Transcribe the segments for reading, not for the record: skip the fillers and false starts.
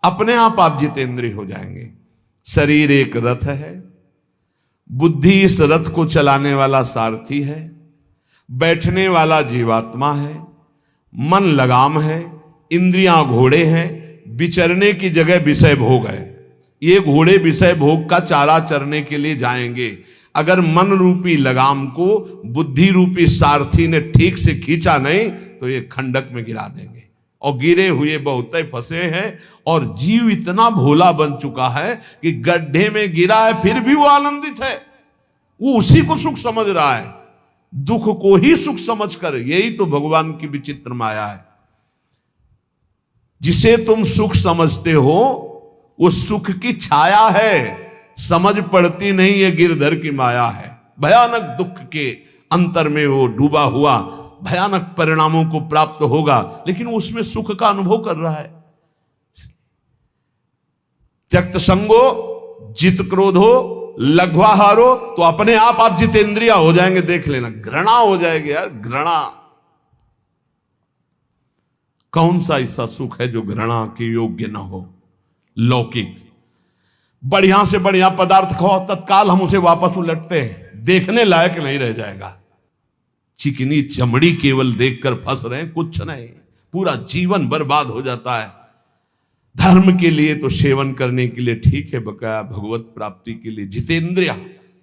अपने आप जितेंद्रिय हो जाएंगे। शरीर एक रथ है, बुद्धि इस रथ को चलाने वाला सारथी है, बैठने वाला जीवात्मा है, मन लगाम है, इंद्रियां घोड़े हैं, विचरने की जगह विषय भोग है। ये घोड़े विषय भोग का चारा चरने के लिए जाएंगे। अगर मन रूपी लगाम को बुद्धि रूपी सारथी ने ठीक से खींचा नहीं तो ये खंडक में गिरा देंगे। और गिरे हुए बहुत फंसे हैं, और जीव इतना भोला बन चुका है कि गड्ढे में गिरा है फिर भी वो आनंदित है। वो उसी को सुख समझ रहा है, दुख को ही सुख समझकर। यही तो भगवान की विचित्र माया है। जिसे तुम सुख समझते हो वो सुख की छाया है, समझ पड़ती नहीं ये गिरधर की माया है। भयानक दुख के अंतर में वो डूबा हुआ भयानक परिणामों को प्राप्त होगा, लेकिन उसमें सुख का अनुभव कर रहा है। त्यक्त संगो जित क्रोधो लघ्वाहारो, तो अपने आप जितेंद्रिय हो जाएंगे। देख लेना, घृणा हो जाएगी यार, घृणा। कौन सा ऐसा सुख है जो घृणा के योग्य ना हो? लौकिक बढ़िया से बढ़िया पदार्थ खाओ, तत्काल हम उसे वापस उलटते हैं, देखने लायक नहीं रह जाएगा। चिकनी चमड़ी केवल देखकर फंस रहे हैं, कुछ नहीं, पूरा जीवन बर्बाद हो जाता है। धर्म के लिए तो सेवन करने के लिए ठीक है, बकाया भगवत प्राप्ति के लिए जितेंद्रिय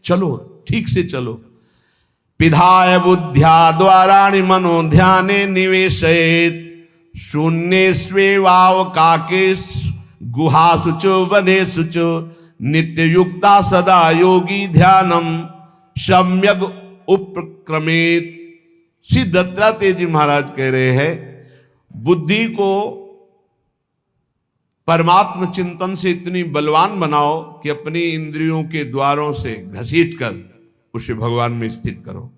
चलो, ठीक से चलो। पिधाय बुद्ध्या द्वाराणि मनो ध्याने निवेशयेत्, शून्ये स्वेवावकाके गुहासु च वनेषु च, नित्य युक्ता सदा योगी ध्यानम सम्यक उपक्रमेत। श्री दत्तात्रेय जी महाराज कह रहे हैं, बुद्धि को परमात्म चिंतन से इतनी बलवान बनाओ कि अपनी इंद्रियों के द्वारों से घसीट कर उसे भगवान में स्थित करो।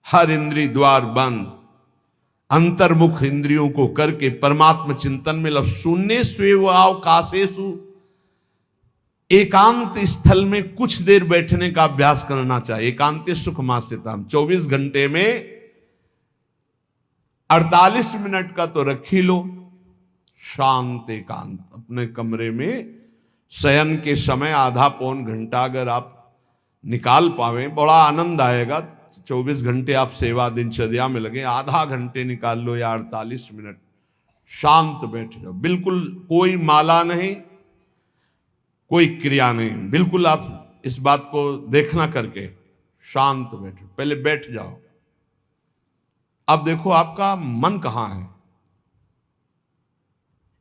हर इंद्रिय द्वार बंद, अंतर्मुख इंद्रियों को करके परमात्म चिंतन में लग। शून्य स्वेवावकाशेषु, एकांत स्थल में कुछ देर बैठने का अभ्यास करना चाहिए। एकांत सुख मास्यताम, 24 घंटे में 48 मिनट का तो रख ही लो शांत एकांत। अपने कमरे में शयन के समय आधा पौन घंटा अगर आप निकाल पावे, बड़ा आनंद आएगा। 24 घंटे आप सेवा दिनचर्या में लगे, आधा घंटे निकाल लो या 48 मिनट शांत बैठ जाओ। बिल्कुल कोई माला नहीं, कोई क्रिया नहीं, बिल्कुल आप इस बात को देखना करके शांत बैठो। पहले बैठ जाओ। अब देखो आपका मन कहां है,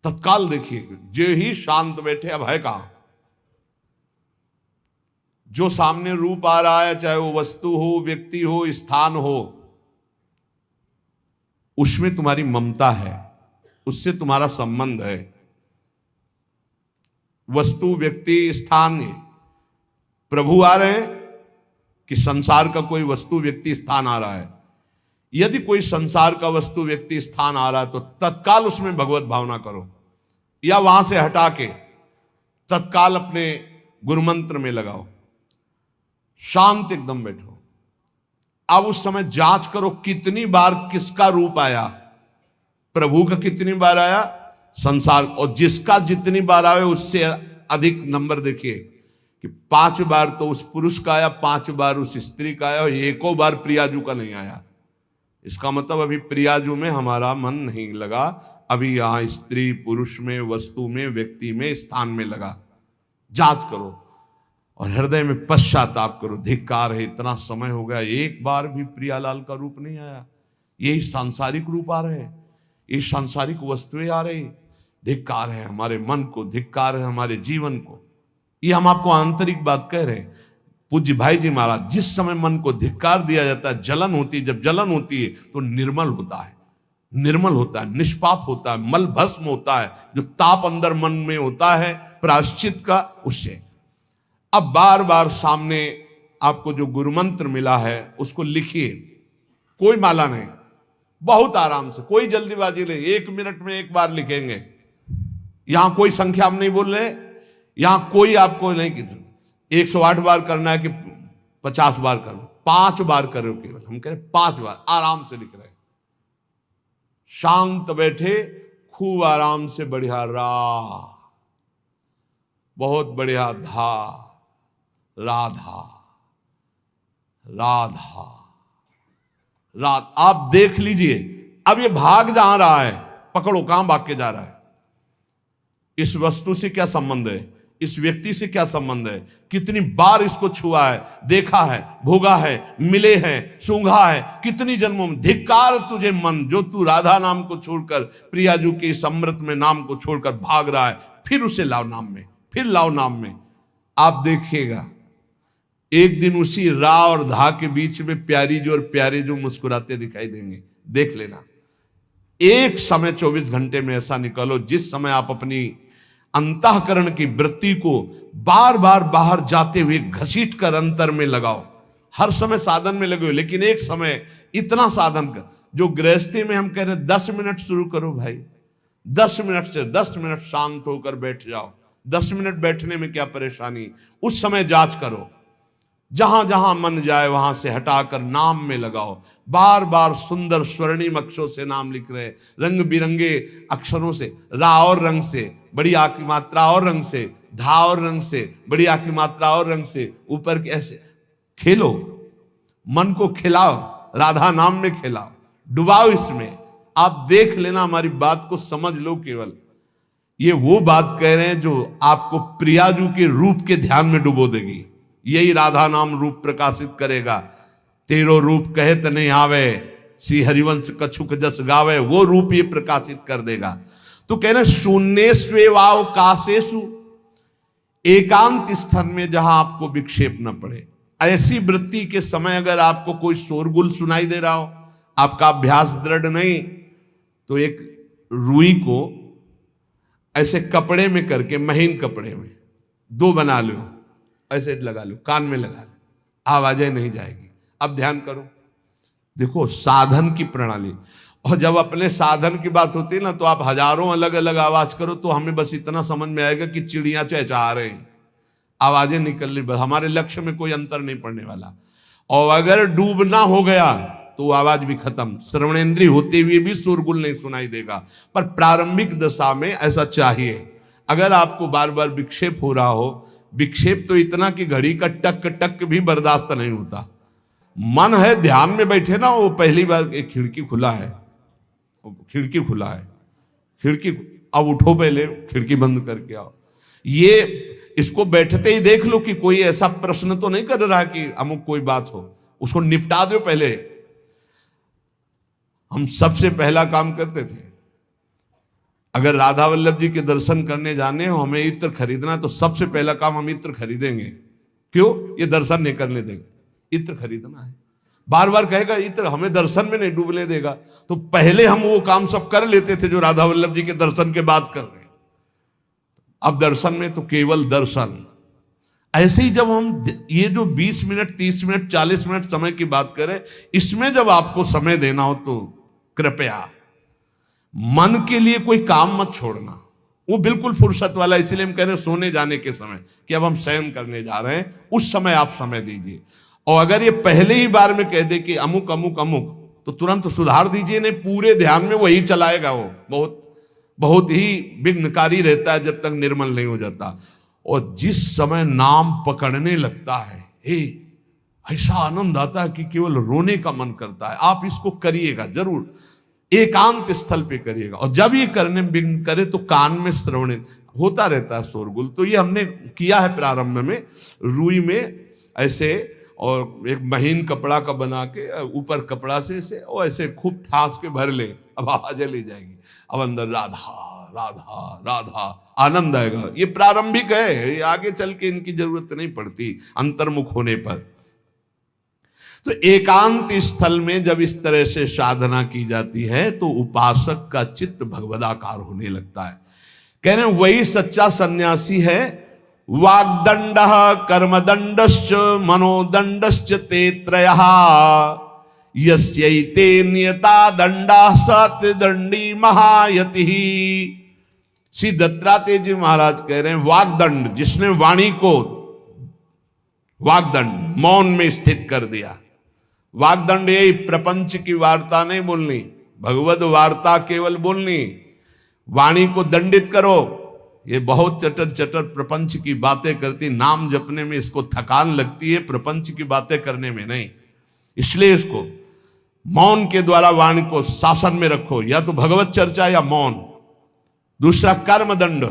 तत्काल देखिए। जो ही शांत बैठे, अब है कहां? जो सामने रूप आ रहा है, चाहे वो वस्तु हो, व्यक्ति हो, स्थान हो, उसमें तुम्हारी ममता है, उससे तुम्हारा संबंध है। वस्तु, व्यक्ति, स्थान, प्रभु आ रहे हैं कि संसार का कोई वस्तु, व्यक्ति, स्थान आ रहा है? यदि कोई संसार का वस्तु, व्यक्ति, स्थान आ रहा है तो तत्काल उसमें भगवत भावना करो, या वहां से हटा के तत्काल अपने गुरुमंत्र में लगाओ। शांत एकदम बैठो। अब उस समय जांच करो कितनी बार किसका रूप आया। प्रभु का कितनी बार आया, संसार, और जिसका जितनी बार आए उससे अधिक नंबर देखिए कि 5 बार तो उस पुरुष का आया, 5 बार उस स्त्री का आया, और एको बार प्रियाजू का नहीं आया। इसका मतलब अभी प्रियाजू में हमारा मन नहीं लगा, अभी यहां स्त्री पुरुष में, वस्तु में, व्यक्ति में, स्थान में लगा। जांच करो और हृदय में पश्चाताप करो। धिक्कार है, इतना समय हो गया, एक बार भी प्रियालाल का रूप नहीं आया। यही सांसारिक रूप आ रहे, ये सांसारिक वस्तुएं आ रही। धिक्कार है हमारे मन को, धिक्कार है हमारे जीवन को। ये हम आपको आंतरिक बात कह रहे हैं। पूज्य भाई जी महाराज, जिस समय मन को धिक्कार दिया जाता है, जलन होती है। जब जलन होती है तो निर्मल होता है, निर्मल होता है, निष्पाप होता है, मल भस्म होता है। जो ताप अंदर मन में होता है प्रायश्चित का, उससे। अब बार बार सामने आपको जो गुरुमंत्र मिला है उसको लिखिए। कोई माला नहीं, बहुत आराम से, कोई जल्दीबाजी नहीं। 1 मिनट में 1 बार लिखेंगे। यहां कोई संख्या हम नहीं बोल रहे, यहां कोई आपको नहीं कि 108 बार करना है कि 50 बार करना, 5 बार करो केवल। हम कह रहे 5 बार आराम से लिख रहे हैं। शांत बैठे, खूब आराम से बढ़िया रा बहुत बढ़िया, धा, राधा, राधा, रात। आप देख लीजिए, अब ये भाग जहां रहा है, पकड़ो कहां भाग के जा रहा है। इस वस्तु से क्या संबंध है, इस व्यक्ति से क्या संबंध है, कितनी बार इसको छुआ है, देखा है, भोगा है, मिले हैं, सूंघा है, कितनी जन्मों में। धिक्कार तुझे मन, जो तू राधा नाम को छोड़कर, प्रियाजू के इस अमृत में नाम को छोड़कर भाग रहा है, फिर उसे लाओ नाम में, फिर लाओ नाम में। आप देखिएगा एक दिन उसी रा और धा के बीच में प्यारी जो और प्यारे जो मुस्कुराते दिखाई देंगे। देख लेना, एक समय 24 घंटे में ऐसा निकालो जिस समय आप अपनी अंतःकरण की वृत्ति को बार बार बाहर जाते हुए घसीट कर अंतर में लगाओ। हर समय साधन में लगे हो, लेकिन एक समय इतना साधन कर, जो गृहस्थी में हम कह रहे हैं 10 मिनट शुरू करो भाई, 10 मिनट से 10 मिनट शांत होकर बैठ जाओ। 10 मिनट बैठने में क्या परेशानी, उस समय जांच करो, जहां जहां मन जाए वहां से हटाकर नाम में लगाओ। बार बार सुंदर स्वर्णिम अक्षरों से नाम लिख रहे, रंग बिरंगे अक्षरों से, रा और रंग से, बड़ी आ की मात्रा और रंग से, धा और रंग से, बड़ी आ की मात्रा और रंग से, ऊपर के ऐसे खेलो, मन को खिलाओ, राधा नाम में खिलाओ, डुबाओ इसमें। आप देख लेना, हमारी बात को समझ लो। केवल ये वो बात कह रहे हैं जो आपको प्रियाजू के रूप के ध्यान में डुबो देगी। यही राधा नाम रूप प्रकाशित करेगा। तेरो रूप कहे त नहीं आवे, सी हरिवंश कछुक जस गावे, वो रूप ये प्रकाशित कर देगा। तो कह रहे शून्य स्वेवाव काशेषु, एकांत स्थान में जहां आपको विक्षेप न पड़े। ऐसी वृत्ति के समय अगर आपको कोई शोरगुल सुनाई दे रहा हो, आपका अभ्यास दृढ़ नहीं, तो एक रुई को ऐसे कपड़े में करके, महीन कपड़े में 2 बना लो, ऐसे लगा लो, कान में लगा लो, आवाजें नहीं जाएगी। अब ध्यान करो, देखो साधन की प्रणाली। और जब अपने साधन की बात होती है ना, तो आप हजारों अलग अलग आवाज करो तो हमें बस इतना समझ में आएगा कि चिड़िया चहचहा रहे हैं, आवाजें निकल रही, बस हमारे लक्ष्य में कोई अंतर नहीं पड़ने वाला। और अगर डूबना हो गया तो आवाज भी खत्म, श्रवणेंद्रिय होते हुए भी शोरगुल नहीं सुनाई देगा। पर प्रारंभिक दशा में ऐसा चाहिए। अगर आपको बार बार विक्षेप हो रहा हो, विक्षेप तो इतना कि घड़ी का टक टक भी बर्दाश्त नहीं होता, मन है ध्यान में बैठे ना, वो पहली बार एक खिड़की खुला है, खिड़की खुला है, खिड़की, अब उठो, पहले खिड़की बंद करके आओ। ये इसको बैठते ही देख लो कि कोई ऐसा प्रश्न तो नहीं कर रहा कि अमुक कोई बात हो, उसको निपटा दो पहले। हम सबसे पहला काम करते थे, अगर राधा वल्लभ जी के दर्शन करने जाने हो, हमें इत्र खरीदना, तो सबसे पहला काम हम इत्र खरीदेंगे। क्यों? ये दर्शन नहीं करने देंगे, इत्र खरीदना है। बार बार कहेगा इत्र हमें दर्शन में नहीं डूबने देगा, तो पहले हम वो काम सब कर लेते थे जो राधा वल्लभ जी के दर्शन के बाद कर रहे हैं। अब दर्शन में तो केवल दर्शन। ऐसे ही जब हम ये जो 20 मिनट, 30 मिनट, 40 मिनट समय की बात करें, इसमें जब आपको समय देना हो तो कृपया मन के लिए कोई काम मत छोड़ना, वो बिल्कुल फुर्सत वाला। इसलिए हम कह रहे हैं सोने जाने के समय कि अब हम शयन करने जा रहे हैं, उस समय आप समय दीजिए। और अगर ये पहले ही बार में कह दे कि अमुक अमुक अमुक, तो तुरंत सुधार दीजिए, नहीं पूरे ध्यान में वही चलाएगा। वो बहुत बहुत ही विघ्नकारी रहता है जब तक निर्मल नहीं हो जाता। और जिस समय नाम पकड़ने लगता है, हे ऐसा आनंद आता है कि केवल रोने का मन करता है। आप इसको करिएगा जरूर, एकांत स्थल पे करिएगा। और जब ये करने विघ्न करे तो कान में श्रवण होता रहता है, शोरगुल। तो ये हमने किया है प्रारंभ में, रुई में ऐसे, और एक महीन कपड़ा का बना के ऊपर कपड़ा से ऐसे, और ऐसे खूब ठास के भर ले, अब आवाजें ले जाएगी। अब अंदर राधा राधा राधा आनंद आएगा। ये प्रारंभिक है, ये आगे चल के इनकी जरूरत नहीं पड़ती अंतर्मुख होने पर। तो एकांत स्थल में जब इस तरह से साधना की जाती है तो उपासक का चित्त भगवदाकार होने लगता है। कह रहे हैं वही सच्चा सन्यासी है। वाग्दंड कर्मदंडश्च मनोदंडश्च ते त्रयः यस्यैते नियता दंडा सत्यदंडी महायति। श्री दत्तात्रेय जी महाराज कह रहे हैं वाग्दंड, जिसने वाणी को, वाग्दंड मौन में स्थित कर दिया। वाग्दंड यही प्रपंच की वार्ता नहीं बोलनी, भगवद वार्ता केवल बोलनी। वाणी को दंडित करो, ये बहुत चटर चटर प्रपंच की बातें करती, नाम जपने में इसको थकान लगती है, प्रपंच की बातें करने में नहीं। इसलिए इसको मौन के द्वारा वाणी को शासन में रखो, या तो भगवत चर्चा या मौन। दूसरा कर्मदंड,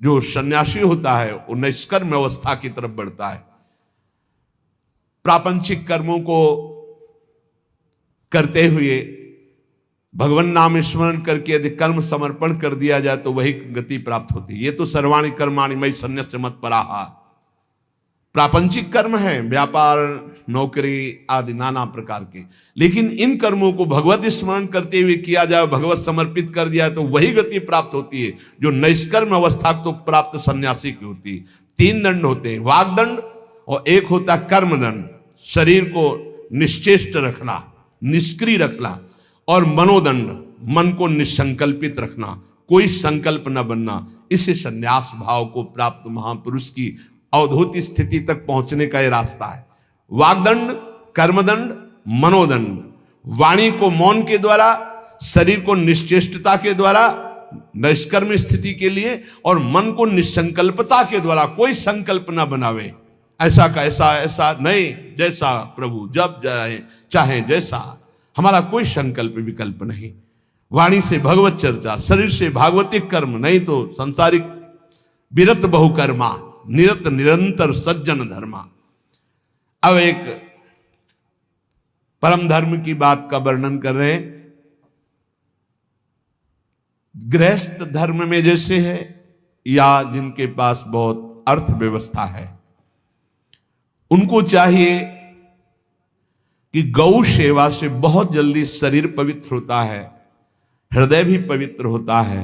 जो सन्यासी होता है वो निष्कर्म अवस्था की तरफ बढ़ता है। प्रापंचिक कर्मों को करते हुए भगवान नाम स्मरण करके यदि कर्म समर्पण कर दिया जाए तो वही गति प्राप्त होती है। ये तो सर्वाणि कर्माणि मयि सन्न्यस्य मत्पराः, प्रापंचिक कर्म है, व्यापार, नौकरी आदि नाना प्रकार के। लेकिन इन कर्मों को भगवत स्मरण करते हुए किया जाए, भगवत समर्पित कर दिया तो वही गति प्राप्त होती है जो निष्कर्म अवस्था को प्राप्त सन्यासी की होती है। 3 दंड होते हैं, वागदंड, और एक होता है कर्मदंड, शरीर को निश्चेष्ट रखना, निष्क्रिय रखना, और मनोदंड, मन को निसंकल्पित रखना, कोई संकल्प न बनना। इसे संन्यास भाव को प्राप्त महापुरुष की अवधूत स्थिति तक पहुंचने का यह रास्ता है। वागदंड, कर्मदंड, मनोदंड, वाणी को मौन के द्वारा, शरीर को निश्चेष्टता के द्वारा निष्कर्म स्थिति के लिए, और मन को निसंकल्पता के द्वारा, कोई संकल्प न बनावे, ऐसा का ऐसा, ऐसा नहीं, जैसा प्रभु जब चाहे जैसा, हमारा कोई संकल्प विकल्प नहीं। वाणी से भगवत चर्चा, शरीर से भागवतिक कर्म, नहीं तो सांसारिक विरत बहुकर्मा, निरत निरंतर सज्जन धर्मा। अब एक परम धर्म की बात का वर्णन कर रहे हैं। गृहस्थ धर्म में जैसे है, या जिनके पास बहुत अर्थव्यवस्था है, उनको चाहिए कि गौ सेवा से बहुत जल्दी शरीर पवित्र होता है, हृदय भी पवित्र होता है,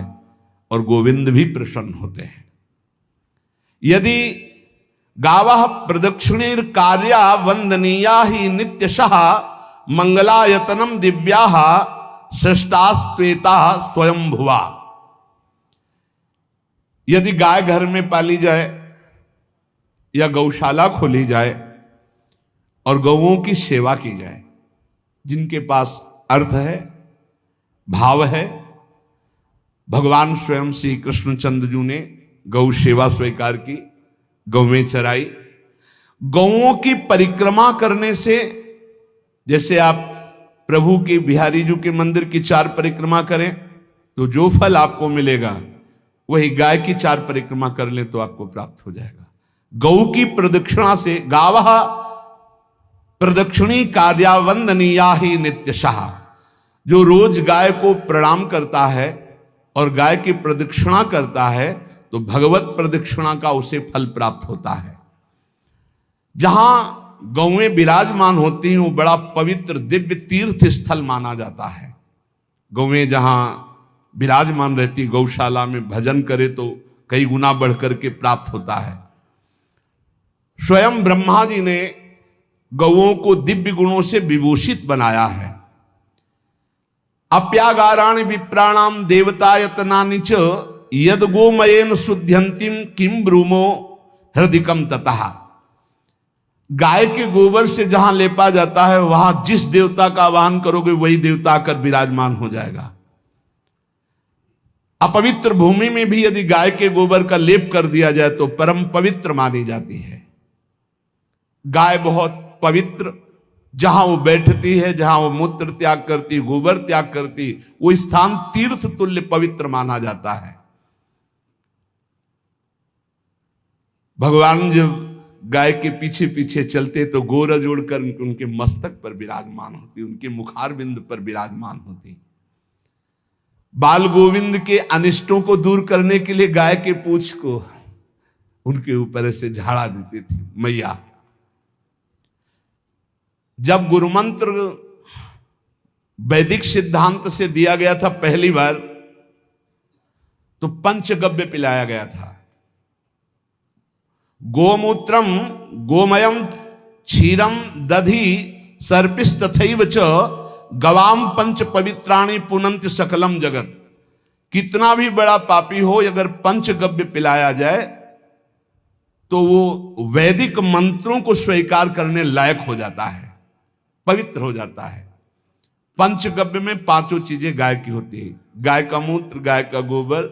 और गोविंद भी प्रसन्न होते हैं। यदि गावः प्रदक्षिणीर कार्या वंदनीया ही नित्यशः मंगलायतनम दिव्याः श्रेष्ठास्त्वेता स्वयंभुवा। यदि गाय घर में पाली जाए या गौशाला खोली जाए और गौओं की सेवा की जाए, जिनके पास अर्थ है, भाव है, भगवान स्वयं श्री कृष्णचंद्र जी ने गौ सेवा स्वीकार की, गौवें चराई। गौओं की परिक्रमा करने से, जैसे आप प्रभु के बिहारी जी के मंदिर की 4 परिक्रमा करें तो जो फल आपको मिलेगा वही गाय की 4 परिक्रमा कर लें तो आपको प्राप्त हो जाएगा। गौ की प्रदक्षिणा से, गावः प्रदक्षिणी कार्या वंदनीया ही नित्यशः, जो रोज गाय को प्रणाम करता है और गाय की प्रदक्षिणा करता है तो भगवत प्रदक्षिणा का उसे फल प्राप्त होता है। जहां गौएं विराजमान होती हैं वो बड़ा पवित्र दिव्य तीर्थ स्थल माना जाता है। गौएं जहां विराजमान रहती, गौशाला में भजन करे तो कई गुना बढ़कर के प्राप्त होता है। स्वयं ब्रह्मा जी ने गौओं को दिव्य गुणों से विभूषित बनाया है। अप्यागाराणि विप्राणाम देवतायतनानि च यद गोमयेन शुद्ध्यंतिम किम ब्रूमो हृदिकम ततः। गाय के गोबर से जहां लेपा जाता है वहां जिस देवता का आवाहन करोगे वही देवता आकर विराजमान हो जाएगा। अपवित्र भूमि में भी यदि गाय के गोबर का लेप कर दिया जाए तो परम पवित्र मानी जाती है। गाय बहुत पवित्र, जहां वो बैठती है, जहां वो मूत्र त्याग करती, गोबर त्याग करती, वो स्थान तीर्थ तुल्य पवित्र माना जाता है। भगवान जब गाय के पीछे पीछे चलते तो गोरज उड़कर उनके मस्तक पर विराजमान होती, उनके मुखार बिंद पर विराजमान होती। बाल गोविंद के अनिष्टों को दूर करने के लिए गाय के पूंछ को उनके ऊपर से झाड़ा देती थी मैया। जब गुरुमंत्र वैदिक सिद्धांत से दिया गया था पहली बार तो पंचगव्य पिलाया गया था। गोमूत्रम गोमयम क्षीरम दधि सर्पिस्तथैव च गवाम पंच पवित्राणि पुनंत सकलम जगत। कितना भी बड़ा पापी हो, अगर पंचगव्य पिलाया जाए तो वो वैदिक मंत्रों को स्वीकार करने लायक हो जाता है, पवित्र हो जाता है। पंचगव्य में 5 चीजें गाय की होती है। गाय का मूत्र, गाय का गोबर,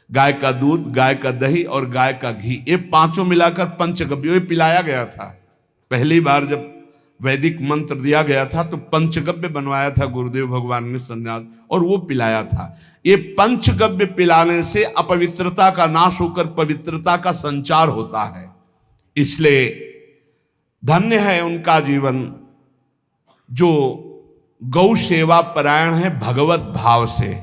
गाय का दूध, गाय का दही और गाय का घी, ये पांचों मिलाकर पंचगव्य पिलाया गया था। पहली बार जब वैदिक मंत्र दिया गया था तो पंचगव्य बनवाया था गुरुदेव भगवान ने सन्यास, और वो पिलाया था। ये पंचगव्य पिलाने से अपवित्रता का नाश होकर पवित्रता का संचार होता है। इसलिए धन्य है उनका जीवन जो गौ सेवा परायण है, भगवत भाव से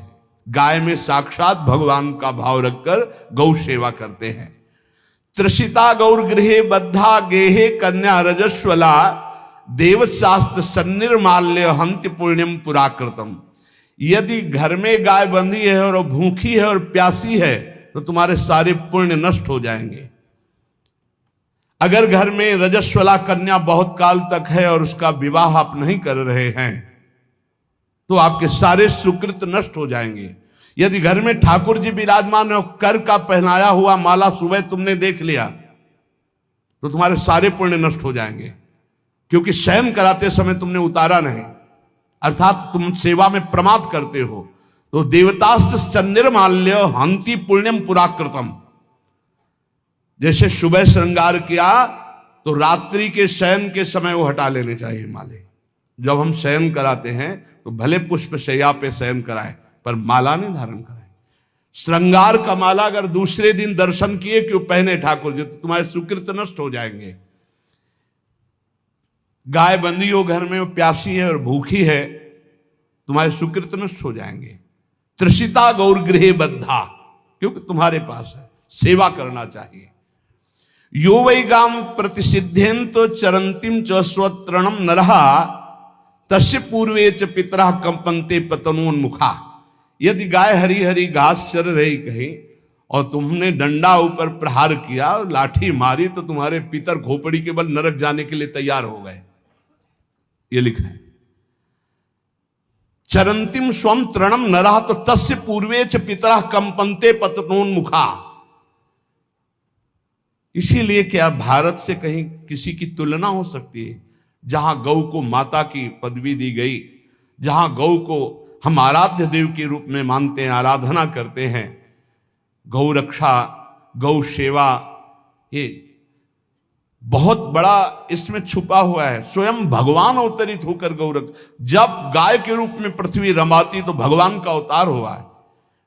गाय में साक्षात भगवान का भाव रखकर गौ सेवा करते हैं। त्रिषिता गौर गृहे बद्धा गेहे कन्या रजस्वला देवशास्त्र सन्निर्माल्य हंति पुण्यम पुराकृतम। यदि घर में गाय बंधी है और भूखी है और प्यासी है तो तुम्हारे सारे पुण्य नष्ट हो जाएंगे। अगर घर में रजस्वला कन्या बहुत काल तक है और उसका विवाह आप नहीं कर रहे हैं तो आपके सारे सुकृत नष्ट हो जाएंगे। यदि घर में ठाकुर जी विराजमान है, कर का पहनाया हुआ माला सुबह तुमने देख लिया तो तुम्हारे सारे पुण्य नष्ट हो जाएंगे, क्योंकि शयन कराते समय तुमने उतारा नहीं, अर्थात तुम सेवा में प्रमाद करते हो। तो देवतास्त्र सन्निर्माल्य हंति पुण्यम पुराकृतम। जैसे सुबह श्रृंगार किया तो रात्रि के शयन के समय वो हटा लेने चाहिए माले। जब हम शयन कराते हैं तो भले पुष्प शैया पे शयन कराएं पर माला नहीं धारण कराएं। श्रृंगार का माला अगर दूसरे दिन दर्शन किए क्यों पहने ठाकुर जी, तो तुम्हारे सुकृत नष्ट हो जाएंगे। गाय बंदी हो घर में, वो प्यासी है और भूखी है, तुम्हारे सुकृत नष्ट हो जाएंगे। त्रिषिता गौर गृहे बद्धा, क्योंकि तुम्हारे पास है, सेवा करना चाहिए। यो वै गाम प्रतिसिद्धेन्तो चरंतिम च स्वतरणम नरहा तस्य पूर्वे च पितरा कंपन्ते पतनोन्मुखा। यदि गाय हरी हरी घास चर रही कहीं और तुमने डंडा ऊपर प्रहार किया और लाठी मारी तो तुम्हारे पितर खोपड़ी के बल नरक जाने के लिए तैयार हो गए। ये लिखा है चरंतिम स्वम तृणम नरहा तो तस्य पूर्वे च पितरा कंपन्ते पतनोन्मुखा। इसीलिए क्या भारत से कहीं किसी की तुलना हो सकती है जहां गौ को माता की पदवी दी गई, जहां गौ को हम आराध्य देव के रूप में मानते हैं, आराधना करते हैं। गौ रक्षा, गौ सेवा, ये बहुत बड़ा इसमें छुपा हुआ है। स्वयं भगवान अवतरित होकर गौ जब गाय के रूप में पृथ्वी रमाती तो भगवान का अवतार हुआ है।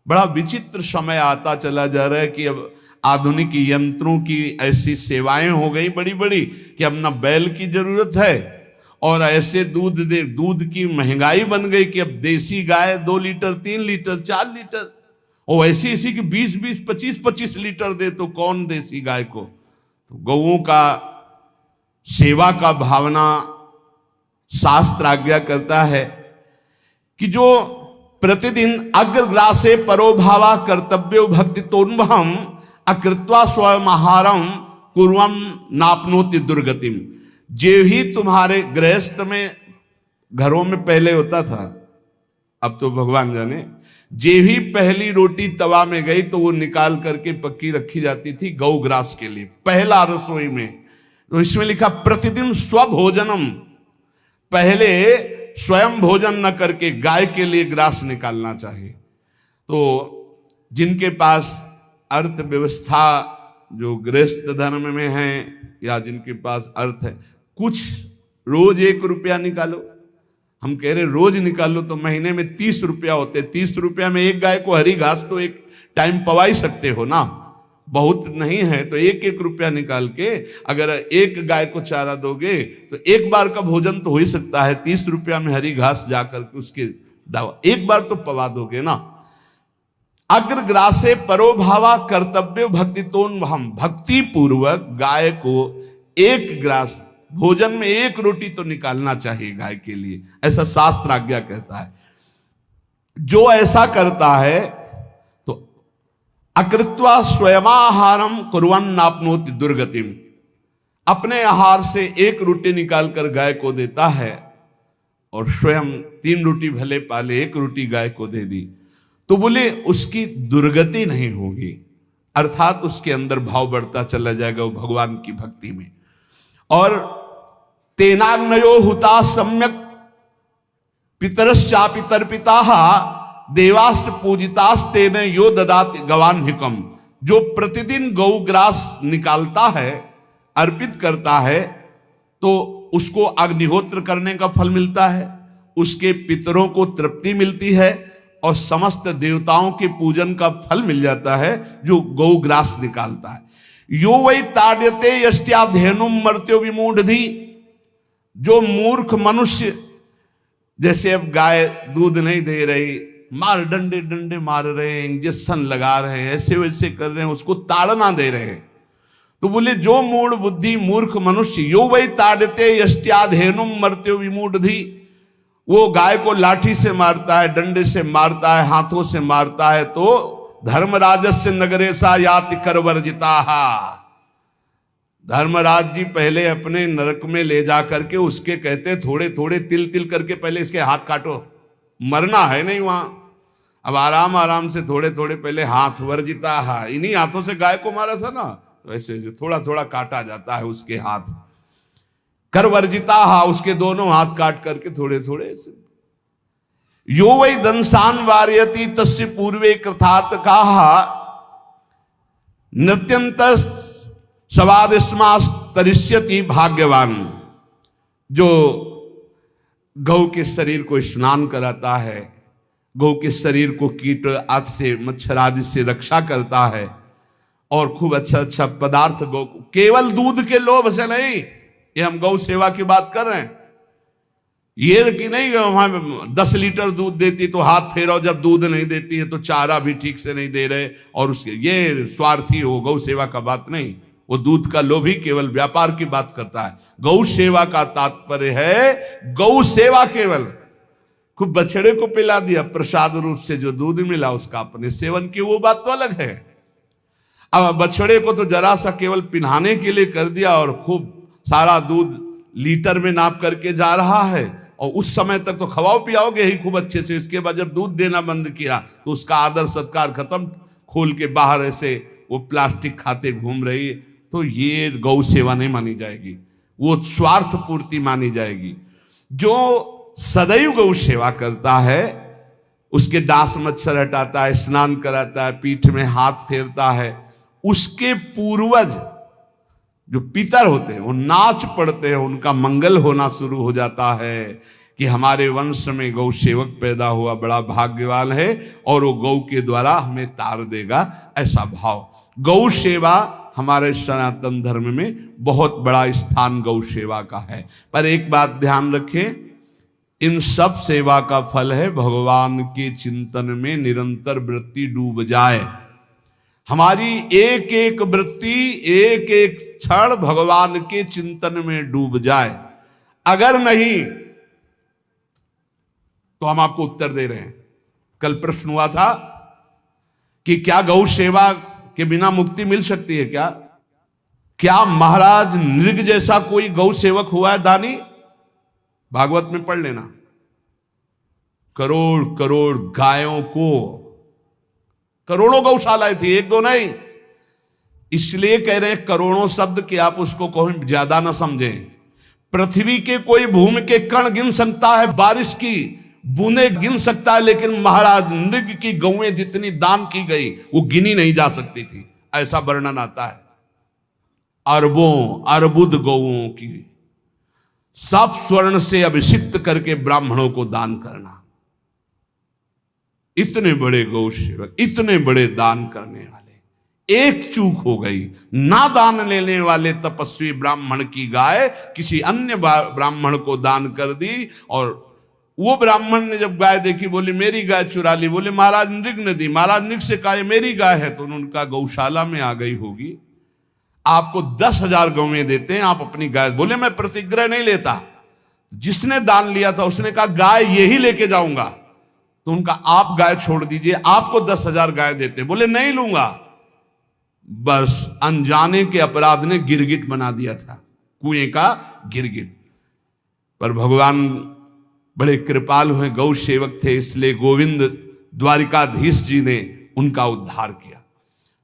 बड़ा विचित्र समय आता चला जा रहा है कि अब आधुनिक यंत्रों की ऐसी सेवाएं हो गई बड़ी बड़ी कि अब ना बैल की जरूरत है और ऐसे दूध की महंगाई बन गई कि अब देसी गाय 2 लीटर 3 लीटर 4 लीटर और ऐसी ऐसी कि 20-20 25-25 लीटर दे तो कौन देसी गाय को। तो गौओं का सेवा का भावना शास्त्र आज्ञा करता है कि जो प्रतिदिन अग्रग्रासे परोभावा कर्तव्यो भक्ति तोन्वहम अकृत्वा स्वयं आहारम कुर्वम नापनोति दुर्गतिम। जे ही तुम्हारे गृहस्थ में घरों में पहले होता था, अब तो भगवान जाने, जे ही पहली रोटी तवा में गई तो वो निकाल करके पक्की रखी जाती थी गौग्रास के लिए, पहला रसोई में। तो इसमें लिखा प्रतिदिन स्वभोजनम, पहले स्वयं भोजन न करके गाय के लिए ग्रास निकालना चाहिए। तो जिनके पास अर्थव्यवस्था जो गृहस्थ धर्म में है या जिनके पास अर्थ है, कुछ रोज 1 रुपया निकालो। हम कह रहे रोज निकालो तो महीने में 30 रुपया होते। 30 रुपया में एक गाय को हरी घास तो एक टाइम पवा ही सकते हो ना, बहुत नहीं है तो 1-1 रुपया निकाल के अगर एक गाय को चारा दोगे तो एक बार का भोजन तो हो ही सकता है। 30 रुपया में हरी घास जाकर के उसके दावा एक बार तो पवा दोगे ना। अग्रग्रासे परोभावा कर्तव्य भक्ति तोन्वहम, भक्ति पूर्वक गाय को 1 ग्रास भोजन में 1 रोटी तो निकालना चाहिए गाय के लिए, ऐसा शास्त्र आज्ञा कहता है। जो ऐसा करता है तो अकृत्वा स्वयमाहारम कुर्वन् नाप्नोति दुर्गतिम, अपने आहार से 1 रोटी निकालकर गाय को देता है और स्वयं 3 रोटी भले पाले 1 रोटी गाय को दे दी तो बोले उसकी दुर्गति नहीं होगी, अर्थात उसके अंदर भाव बढ़ता चला जाएगा वो भगवान की भक्ति में। और तेनाग्नयो हुता सम्यक पितरश्चापि तर्पिताः देवास्त्र पूजितास्ते न यो ददात गवान्हिकम, जो प्रतिदिन गौग्रास निकालता है, अर्पित करता है, तो उसको अग्निहोत्र करने का फल मिलता है, उसके पितरों को तृप्ति मिलती है और समस्त देवताओं के पूजन का फल मिल जाता है जो गौग्रास निकालता है। यो वै ताड्यते यष्ट्याधेनुम मर्त्यो विमूढ़धि, जो मूर्ख मनुष्य, जैसे अब गाय दूध नहीं दे रही, मार डंडे डंडे मार रहे हैं, इंजेक्शन लगा रहे हैं, ऐसे वैसे कर रहे हैं, उसको ताड़ना दे रहे हैं, तो बोले जो मूढ़ बुद्धि मूर्ख मनुष्य, यो वै ताड़ते यष्ट्याधेनुम मर्त्यो विमूढ़धि, वो गाय को लाठी से मारता है, डंडे से मारता है, हाथों से मारता है, तो धर्मराजस्य नगरेशा याति करवर्जिताहा, धर्मराज जी पहले अपने नरक में ले जा करके उसके कहते थोड़े थोड़े तिल तिल करके पहले इसके हाथ काटो, मरना है नहीं वहां, अब आराम आराम से थोड़े थोड़े पहले हाथ वर्जिताहा, इन्हीं हाथों से गाय को मारा था ना, तो ऐसे थोड़ा थोड़ा काटा जाता है उसके हाथ, कर वर्जिताहा, उसके दोनों हाथ काट करके थोड़े थोड़े। यो वै दंसान वार्यति तस्य पूर्वे कृतार्थ काहा, नृत्यंत सवादिस्मास्तरिष्यति भाग्यवान, जो गौ के शरीर को स्नान कराता है, गौ के शरीर को कीट आदि से मच्छर आदि से रक्षा करता है, और खूब अच्छा अच्छा पदार्थ गौ को, केवल दूध के लोभ से नहीं, ये हम गौ सेवा की बात कर रहे हैं, ये कि नहीं वहां 10 लीटर दूध देती तो हाथ फेरो, जब दूध नहीं देती है तो चारा भी ठीक से नहीं दे रहे, और उसके ये स्वार्थी हो, गौ सेवा का बात नहीं, वो दूध का लोभी केवल व्यापार की बात करता है। गौ सेवा का तात्पर्य है गौ सेवा, केवल खूब बछड़े को पिला दिया प्रसाद रूप से, जो दूध मिला उसका अपने सेवन की, वो बात तो अलग है। अब बछड़े को तो जरा सा केवल पिन्हाने के लिए कर दिया और खूब सारा दूध लीटर में नाप करके जा रहा है, और उस समय तक तो खवाओ पियाओगे ही खूब अच्छे से, इसके बाद जब दूध देना बंद किया तो उसका आदर सत्कार खत्म, खोल के बाहर ऐसे वो प्लास्टिक खाते घूम रही है, तो ये गौ सेवा नहीं मानी जाएगी, वो स्वार्थ पूर्ति मानी जाएगी। जो सदैव गौ सेवा करता है, उसके डांस मच्छर हटाता है, स्नान कराता है, पीठ में हाथ फेरता है, उसके पूर्वज जो पितर होते हैं वो नाच पड़ते हैं, उनका मंगल होना शुरू हो जाता है कि हमारे वंश में गौ सेवक पैदा हुआ, बड़ा भाग्यवान है, और वो गौ के द्वारा हमें तार देगा, ऐसा भाव। गौ सेवा हमारे सनातन धर्म में बहुत बड़ा स्थान गौ सेवा का है। पर एक बात ध्यान रखें, इन सब सेवा का फल है भगवान के चिंतन में निरंतर वृत्ति डूब जाए, हमारी एक एक वृत्ति एक एक क्षण भगवान के चिंतन में डूब जाए। अगर नहीं तो हम आपको उत्तर दे रहे हैं। कल प्रश्न हुआ था कि क्या गौ सेवा के बिना मुक्ति मिल सकती है? क्या महाराज नृग जैसा कोई गौ सेवक हुआ है दानी? भागवत में पढ़ लेना, करोड़ करोड़ गायों को, करोड़ों गौशालाएं थी, एक दो नहीं, इसलिए कह रहे हैं करोड़ों शब्द कि आप उसको कहीं ज्यादा ना समझें। पृथ्वी के कोई भूमि के कण गिन सकता है, बारिश की बूंदे गिन सकता है, लेकिन महाराज नृग की गौएं जितनी दान की गई वो गिनी नहीं जा सकती थी, ऐसा वर्णन आता है। अरबों अर्बुद गौओं की सब स्वर्ण से अभिषिक्त करके ब्राह्मणों को दान करना, इतने बड़े गौ सेवक, इतने बड़े दान करने वाले, एक चूक हो गई, ना दान लेने वाले तपस्वी ब्राह्मण की गाय किसी अन्य ब्राह्मण को दान कर दी, और वो ब्राह्मण ने जब गाय देखी बोली मेरी गाय चुरा ली, बोले महाराज नृग ने दी। महाराज नृग से कहा मेरी गाय है, तो उनका गौशाला में आ गई होगी, आपको 10,000 गौएं देते हैं, आप अपनी गाय। बोले मैं प्रतिग्रह नहीं लेता, जिसने दान लिया था उसने कहा गाय यही लेके जाऊंगा, तो उनका आप गाय छोड़ दीजिए, आपको 10,000 गाय देते। बोले नहीं लूंगा। बस अनजाने के अपराध ने गिरगिट बना दिया था, कुएं का गिरगिट। पर भगवान बड़े कृपालु हैं, गौ सेवक थे, इसलिए गोविंद द्वारिकाधीश जी ने उनका उद्धार किया।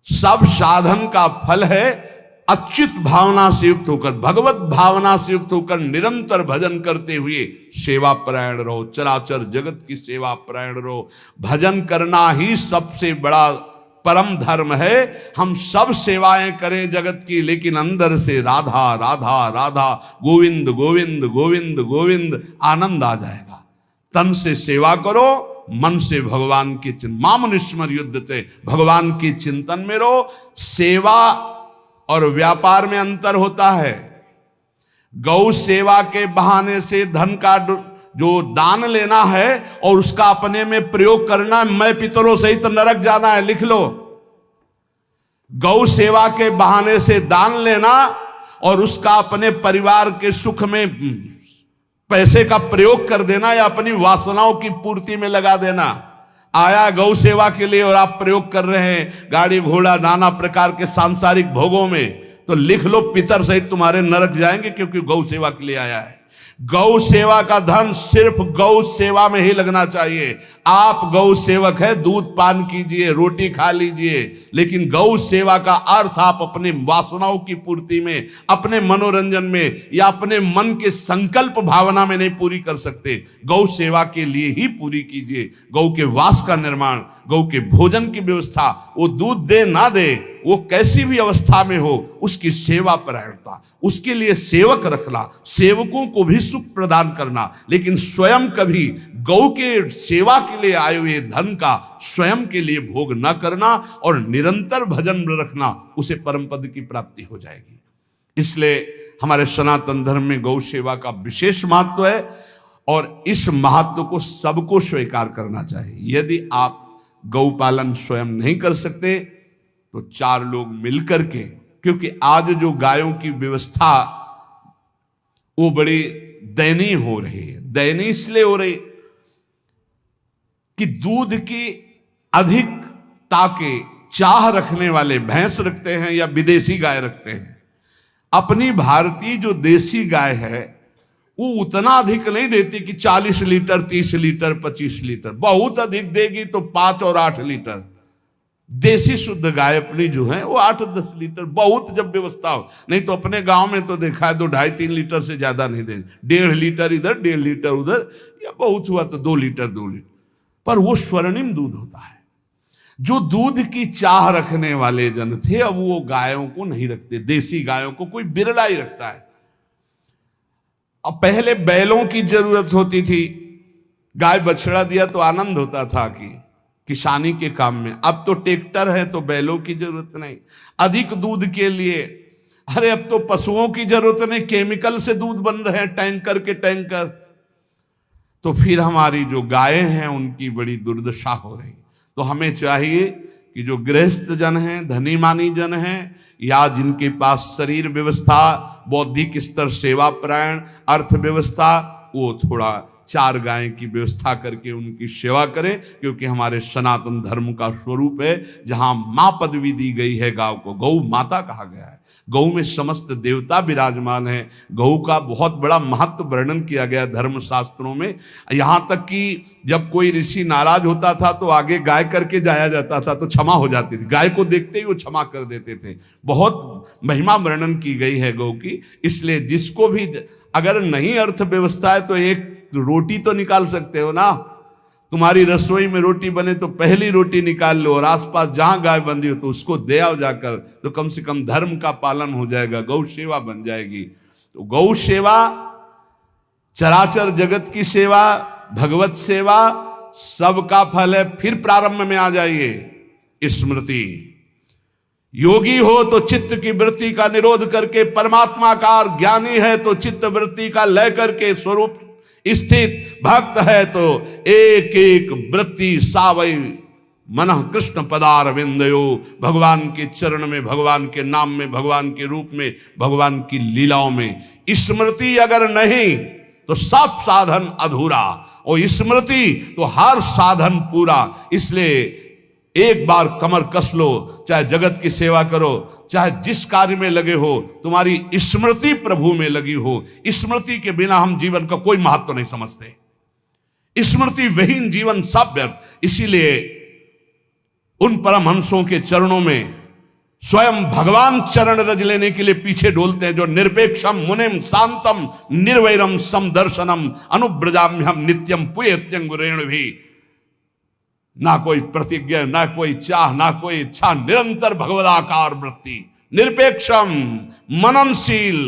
सब साधन का फल है अच्युत भावना से युक्त होकर, भगवत भावना से युक्त होकर निरंतर भजन करते हुए सेवा परायण रहो, चराचर जगत की सेवा परायण रहो। भजन करना ही सबसे बड़ा परम धर्म है। हम सब सेवाएं करें जगत की, लेकिन अंदर से राधा राधा राधा, गोविंद गोविंद गोविंद गोविंद, आनंद आ जाएगा। तन से सेवा करो, मन से भगवान के चिंतन, मामनुष्मर युद्धते, भगवान के चिंतन में रहो। सेवा और व्यापार में अंतर होता है। गौ सेवा के बहाने से धन का जो दान लेना है और उसका अपने में प्रयोग करना, मैं पितरों सहित नरक जाना है, लिख लो। गौ सेवा के बहाने से दान लेना और उसका अपने परिवार के सुख में पैसे का प्रयोग कर देना या अपनी वासनाओं की पूर्ति में लगा देना। आया गौ सेवा के लिए और आप प्रयोग कर रहे हैं गाड़ी घोड़ा नाना प्रकार के सांसारिक भोगों में, तो लिख लो पितर सहित तुम्हारे नरक जाएंगे, क्योंकि गौ सेवा के लिए आया है। गौ सेवा का धन सिर्फ गौ सेवा में ही लगना चाहिए। आप गौ सेवक है, दूध पान कीजिए, रोटी खा लीजिए, लेकिन गौ सेवा का अर्थ आप अपने वासनाओं की पूर्ति में, अपने मनोरंजन में या अपने मन के संकल्प भावना में नहीं पूरी कर सकते। गौ सेवा के लिए ही पूरी कीजिए। गौ के वास का निर्माण, गौ के भोजन की व्यवस्था, वो दूध दे ना दे, वो कैसी भी अवस्था में हो, उसकी सेवा परायणता, उसके लिए सेवक रखना, सेवकों को भी सुख प्रदान करना, लेकिन स्वयं कभी गौ के सेवा के लिए आए हुए धन का स्वयं के लिए भोग न करना और निरंतर भजन में रखना, उसे परम पद की प्राप्ति हो जाएगी। इसलिए हमारे सनातन धर्म में गौ सेवा का विशेष महत्व है और इस महत्व को सबको स्वीकार करना चाहिए। यदि आप गौ पालन स्वयं नहीं कर सकते तो 4 लोग मिलकर के, क्योंकि आज जो गायों की व्यवस्था वो बड़ी दयनीय हो रही है। दयनीय इसलिए हो रही कि दूध की अधिकता के चाह रखने वाले भैंस रखते हैं या विदेशी गाय रखते हैं। अपनी भारतीय जो देसी गाय है वो उतना अधिक नहीं देती कि 40 लीटर 30 लीटर 25 लीटर, बहुत अधिक देगी तो 5 और 8 लीटर। देसी शुद्ध गाय अपनी जो है वो 8-10 लीटर, बहुत जब व्यवस्था हो। नहीं तो अपने गांव में तो देखा है 2-2.5-3 लीटर से ज्यादा नहीं देंगे, 1.5 लीटर इधर 1.5 लीटर उधर, या बहुत हुआ तो 2 लीटर 2 लीटर, पर वो स्वर्णिम दूध होता है। जो दूध की चाह रखने वाले जन थे अब वो गायों को नहीं रखते, देसी गायों को कोई बिरला ही रखता है। अब पहले बैलों की जरूरत होती थी, गाय बछड़ा दिया तो आनंद होता था कि किसानी के काम में। अब तो ट्रैक्टर है तो बैलों की जरूरत नहीं। अधिक दूध के लिए अरे अब तो पशुओं की जरूरत नहीं, केमिकल से दूध बन रहे हैं, टैंकर के टैंकर। तो फिर हमारी जो गायें हैं उनकी बड़ी दुर्दशा हो रही। तो हमें चाहिए कि जो गृहस्थ जन हैं, धनी मानी जन हैं, या जिनके पास शरीर व्यवस्था, बौद्धिक स्तर सेवा परायण, अर्थव्यवस्था, वो थोड़ा 4 गाय की व्यवस्था करके उनकी सेवा करें, क्योंकि हमारे सनातन धर्म का स्वरूप है जहां मां पदवी दी गई है गांव को, गौ माता कहा गया है। गौ में समस्त देवता विराजमान है। गौ का बहुत बड़ा महत्व वर्णन किया गया धर्म शास्त्रों में। यहां तक कि जब कोई ऋषि नाराज होता था तो आगे गाय करके जाया जाता था तो क्षमा हो जाती थी, गाय को देखते ही वो क्षमा कर देते थे। बहुत महिमा वर्णन की गई है गौ की। इसलिए जिसको भी अगर नहीं अर्थव्यवस्था है तो एक रोटी तो निकाल सकते हो ना। तुम्हारी रसोई में रोटी बने तो पहली रोटी निकाल लो, और आसपास जहां गाय बंधी हो तो उसको दे आओ जाकर, तो कम से कम धर्म का पालन हो जाएगा, गौ सेवा बन जाएगी। तो गौ सेवा, चराचर जगत की सेवा, भगवत सेवा, सबका फल है। फिर प्रारंभ में आ जाइए स्मृति। योगी हो तो चित्त की वृत्ति का निरोध करके परमात्माकार, ज्ञानी है तो चित्त वृत्ति का लय करके स्वरूप स्थित, भक्त है तो एक एक वृत्ति सावई मनः कृष्ण पदार विंदयो। भगवान के चरण में, भगवान के नाम में, भगवान के रूप में, भगवान की लीलाओं में। स्मृति अगर नहीं तो सब साधन अधूरा, और स्मृति तो हर साधन पूरा। इसलिए एक बार कमर कस लो, चाहे जगत की सेवा करो, चाहे जिस कार्य में लगे हो, तुम्हारी स्मृति प्रभु में लगी हो। स्मृति के बिना हम जीवन का कोई महत्व नहीं समझते। स्मृति विहीन जीवन सब व्यर्थ। इसीलिए उन परमहंसों के चरणों में स्वयं भगवान चरण रज लेने के लिए पीछे डोलते हैं, जो निरपेक्षम मुनिम शांतम निर्वैरम समदर्शनम अनुब्रजाम्यहम नित्यम पुयत्यंगुरेण भी। ना कोई प्रतिज्ञा, ना कोई चाह, ना कोई इच्छा, निरंतर भगवदाकार वृत्ति, निरपेक्षम मननशील,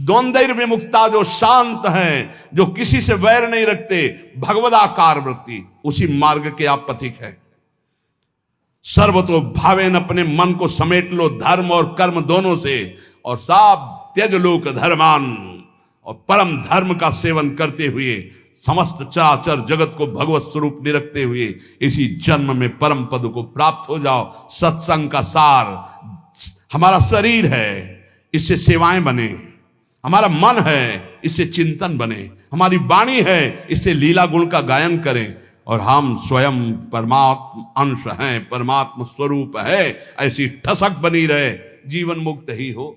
द्वंद्व विमुक्ता, जो शांत हैं, जो किसी से वैर नहीं रखते, भगवदाकार वृत्ति, उसी मार्ग के आप पथिक हैं। सर्वतो भावेन, अपने मन को समेट लो धर्म और कर्म दोनों से, और साब त्यज लोक धर्मान, और परम धर्म का सेवन करते हुए समस्त चराचर जगत को भगवत स्वरूप निरखते हुए इसी जन्म में परम पद को प्राप्त हो जाओ। सत्संग का सार हमारा शरीर है, इससे सेवाएं बने, हमारा मन है, इससे चिंतन बने, हमारी वाणी है, इससे लीला गुण का गायन करें, और हम स्वयं परमात्म अंश हैं, परमात्म स्वरूप है, ऐसी ठसक बनी रहे, जीवन मुक्त ही हो।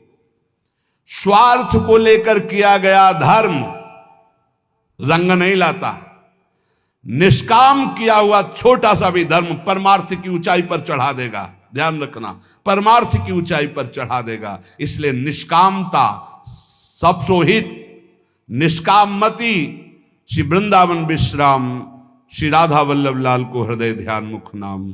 स्वार्थ को लेकर किया गया धर्म रंग नहीं लाता। निष्काम किया हुआ छोटा सा भी धर्म परमार्थ की ऊंचाई पर चढ़ा देगा। ध्यान रखना, परमार्थ की ऊंचाई पर चढ़ा देगा। इसलिए निष्कामता सब सोहित, निष्कामति। श्री वृंदावन विश्राम श्री राधा वल्लभ लाल को हृदय ध्यान मुख नाम।